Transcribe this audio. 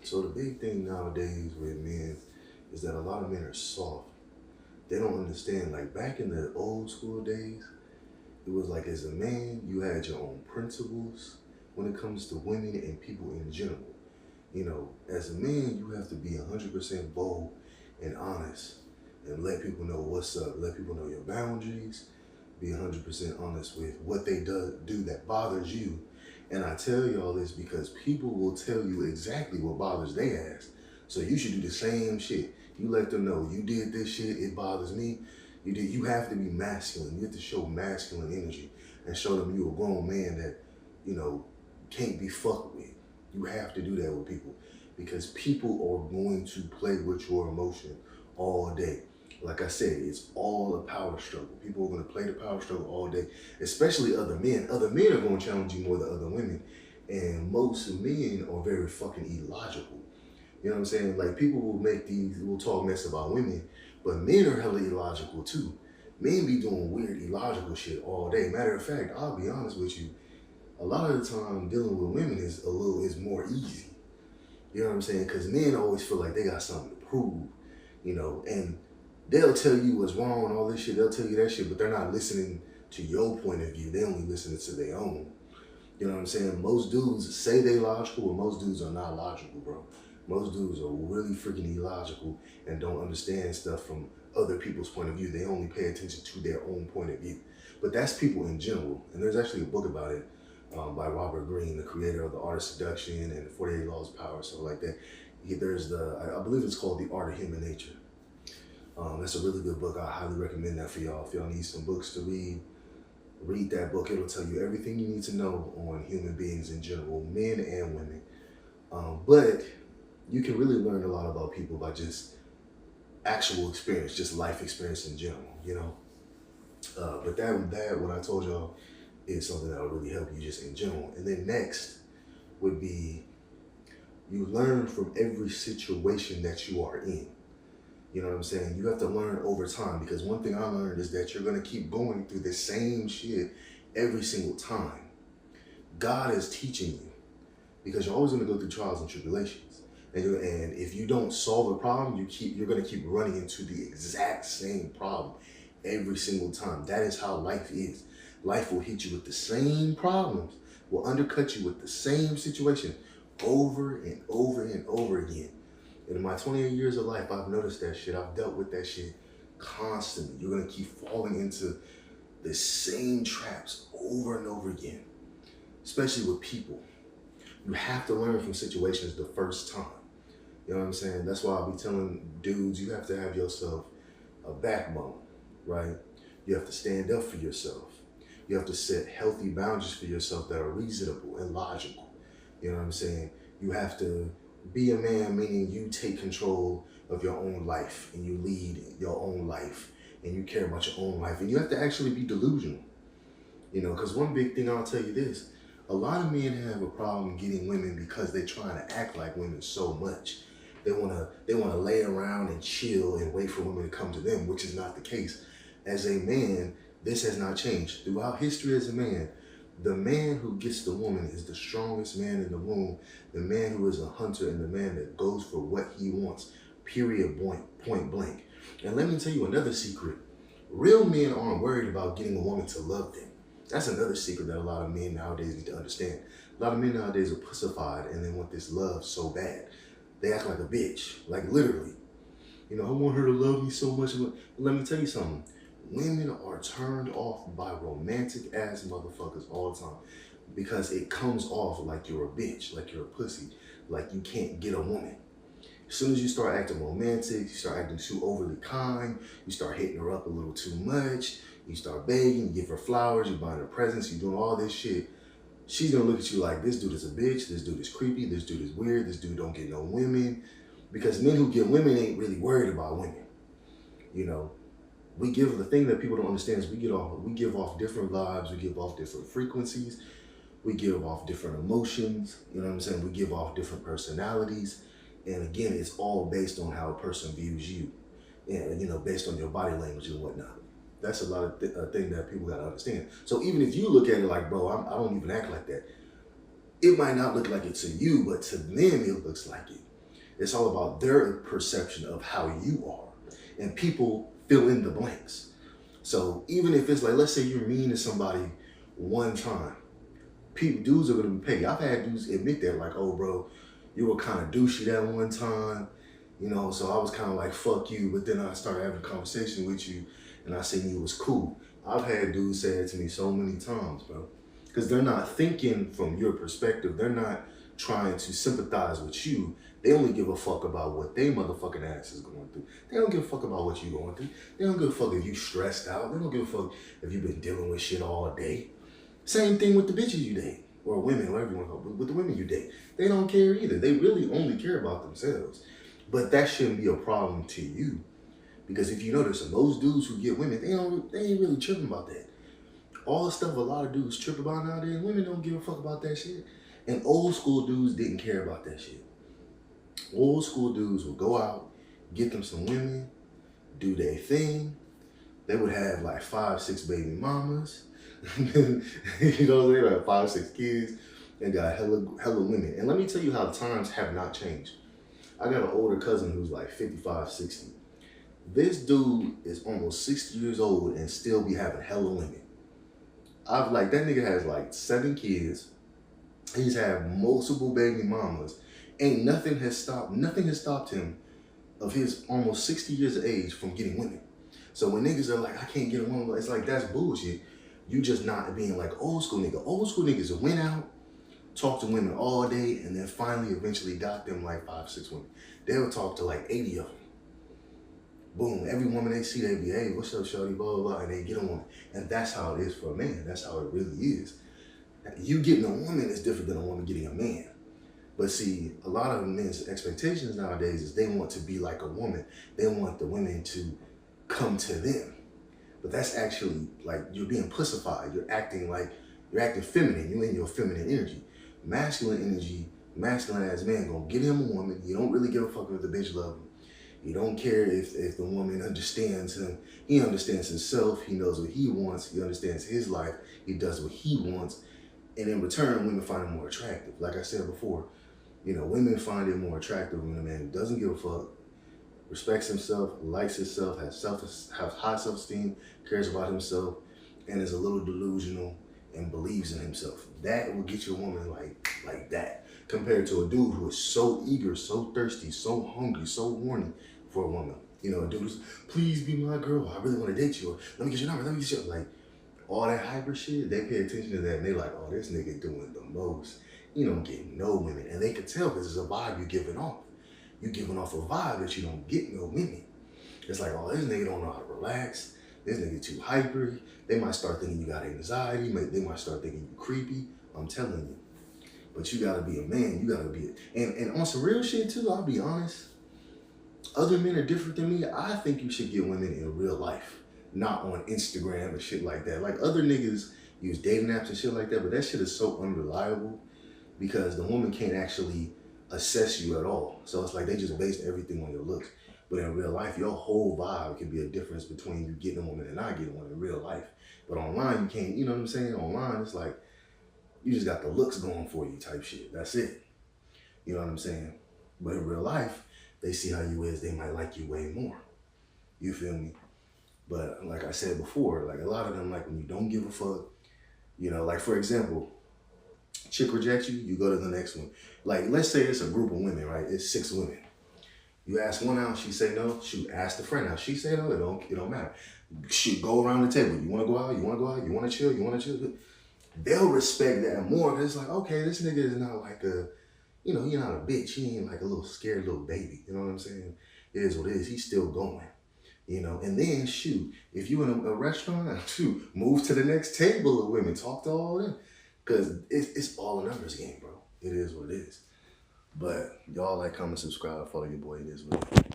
So the big thing nowadays with men is that a lot of men are soft. They don't understand. Like back in the old school days, it was like as a man, you had your own principles when it comes to women and people in general. You know, as a man, you have to be 100% bold and honest and let people know what's up. Let people know your boundaries. Be 100% honest with what they do that bothers you. And I tell you all this because people will tell you exactly what bothers their ass. So you should do the same shit. You let them know you did this shit, it bothers me. You have to be masculine. You have to show masculine energy and show them you a grown man that, you know, can't be fucked with. You have to do that with people because people are going to play with your emotion all day. Like I said, it's all a power struggle. People are going to play the power struggle all day, especially other men. Other men are going to challenge you more than other women. And most men are very fucking illogical. You know what I'm saying? Like people will talk mess about women, but men are hella illogical too. Men be doing weird illogical shit all day. Matter of fact, I'll be honest with you, a lot of the time dealing with women is more easy. You know what I'm saying? Because men always feel like they got something to prove, you know, and they'll tell you what's wrong and all this shit. They'll tell you that shit, but they're not listening to your point of view. They only listening to their own. You know what I'm saying? Most dudes say they logical, but most dudes are not logical, bro. Most dudes are really freaking illogical and don't understand stuff from other people's point of view. They only pay attention to their own point of view. But that's people in general. And there's actually a book about it by Robert Greene, the creator of The Art of Seduction and 48 Laws of Power, stuff like that. I believe it's called The Art of Human Nature. That's a really good book. I highly recommend that for y'all. If y'all need some books to read that book. It'll tell you everything you need to know on human beings in general, men and women. But you can really learn a lot about people by just actual experience, just life experience in general, you know? But that what I told y'all is something that will really help you just in general. And then next would be you learn from every situation that you are in. You know what I'm saying? You have to learn over time because one thing I learned is that you're going to keep going through the same shit every single time. God is teaching you because you're always going to go through trials and tribulations. And if you don't solve a problem, you're going to keep running into the exact same problem every single time. That is how life is. Life will hit you with the same problems, will undercut you with the same situation over and over and over again. And in my 28 years of life, I've noticed that shit. I've dealt with that shit constantly. You're going to keep falling into the same traps over and over again, especially with people. You have to learn from situations the first time. You know what I'm saying? That's why I'll be telling dudes, you have to have yourself a backbone, right? You have to stand up for yourself. You have to set healthy boundaries for yourself that are reasonable and logical. You know what I'm saying? You have to be a man, meaning you take control of your own life and you lead your own life and you care about your own life. And you have to actually be delusional. You know, because one big thing I'll tell you this, a lot of men have a problem getting women because they're trying to act like women so much. They wanna lay around and chill and wait for women to come to them, which is not the case. As a man, this has not changed. Throughout history as a man, the man who gets the woman is the strongest man in the room, the man who is a hunter and the man that goes for what he wants, period, point blank. And let me tell you another secret. Real men aren't worried about getting a woman to love them. That's another secret that a lot of men nowadays need to understand. A lot of men nowadays are pussified and they want this love so bad. They act like a bitch, like literally. You know, I want her to love me so much. But let me tell you something. Women are turned off by romantic ass motherfuckers all the time because it comes off like you're a bitch, like you're a pussy, like you can't get a woman. As soon as you start acting romantic, you start acting too overly kind, you start hitting her up a little too much, you start begging, you give her flowers, you buying her presents, you doing all this shit, she's gonna look at you like, this dude is a bitch, this dude is creepy, this dude is weird, this dude don't get no women. Because men who get women ain't really worried about women. You know, the thing that people don't understand is we give off different vibes, we give off different frequencies, we give off different emotions, you know what I'm saying? We give off different personalities. And again, it's all based on how a person views you and, you know, based on your body language and whatnot. That's a lot of thing that people got to understand. So even if you look at it like, bro, I don't even act like that. It might not look like it to you, but to them, it looks like it. It's all about their perception of how you are. And people fill in the blanks. So even if it's like, let's say you're mean to somebody one time, dudes are gonna be petty. I've had dudes admit that, like, oh bro, you were kind of douchey that one time, you know, so I was kind of like, fuck you. But then I started having a conversation with you and I seen you was cool. I've had dudes say it to me so many times, bro. Because they're not thinking from your perspective. They're not trying to sympathize with you. They only give a fuck about what they motherfucking ass is going through. They don't give a fuck about what you going through. They don't give a fuck if you stressed out. They don't give a fuck if you've been dealing with shit all day. Same thing with the bitches you date. Or women, whatever you want to call it. With the women you date. They don't care either. They really only care about themselves. But that shouldn't be a problem to you. Because if you notice, most dudes who get women, they ain't really tripping about that. All the stuff a lot of dudes trip about nowadays, women don't give a fuck about that shit. And old school dudes didn't care about that shit. Old school dudes would go out, get them some women, do their thing. They would have like 5, 6 baby mamas. You know, they would have 5, 6 kids and got hella women. And let me tell you how times have not changed. I got an older cousin who's like 55, 60. This dude is almost 60 years old and still be having hella women. That nigga has like 7 kids. He's had multiple baby mamas. Nothing has stopped him of his almost 60 years of age from getting women. So when niggas are like, I can't get a woman, it's like, that's bullshit. You just not being like old school nigga. Old school niggas went out, talked to women all day, and then finally eventually got them like 5, 6 women. They'll talk to like 80 of them. Boom, every woman they see, they be, hey, what's up, shorty, blah, blah, blah, and they get a woman. And that's how it is for a man. That's how it really is. You getting a woman is different than a woman getting a man. But see, a lot of men's expectations nowadays is they want to be like a woman. They want the women to come to them. But that's actually like you're being pussified. You're acting feminine. You're in your feminine energy. Masculine energy, masculine ass man gonna get him a woman. You don't really give a fuck if the bitch love him. You don't care if the woman understands him. He understands himself. He knows what he wants. He understands his life. He does what he wants. And in return, women find him more attractive. Like I said before, you know, women find it more attractive when a man who doesn't give a fuck, respects himself, likes himself, has high self-esteem, cares about himself, and is a little delusional and believes in himself. That will get you a woman like that, compared to a dude who is so eager, so thirsty, so hungry, so horny for a woman. You know, a dude who's, please be my girl. I really want to date you. Let me get your number. Let me get your, like, all that hyper shit. They pay attention to that and they like, oh, this nigga doing the most. You don't get no women. And they can tell because it's a vibe you're giving off. You're giving off a vibe that you don't get no women. It's like, oh, this nigga don't know how to relax. This nigga too hyper. They might start thinking you got anxiety. They might start thinking you creepy. I'm telling you. But you gotta be a man. You gotta be and on some real shit too, I'll be honest. Other men are different than me. I think you should get women in real life, not on Instagram and shit like that. Like other niggas use dating apps and shit like that, but that shit is so unreliable because the woman can't actually assess you at all. So it's like they just based everything on your looks. But in real life, your whole vibe can be a difference between you getting a woman and not getting one in real life. But online, you can't, you know what I'm saying? Online, it's like, you just got the looks going for you type shit. That's it. You know what I'm saying? But in real life, they see how you is, they might like you way more. You feel me? But like I said before, like a lot of them, like when you don't give a fuck, you know, like for example, chick rejects you, you go to the next one. Like let's say it's a group of women, right? It's 6 women. You ask one out, she say no. Shoot, ask the friend out. She say no, it don't matter. Shoot, go around the table. You wanna go out? You wanna go out? You wanna chill? You wanna chill? They'll respect that more because it's like, okay, this nigga is not like a, you know, he's not a bitch. He ain't like a little scared little baby. You know what I'm saying? It is what it is. He's still going. You know, and then shoot, if you in a restaurant, shoot, move to the next table of women, talk to all of them. Because it's all a numbers game, bro. It is what it is. But y'all like, comment, subscribe, follow your boy. It is what it is.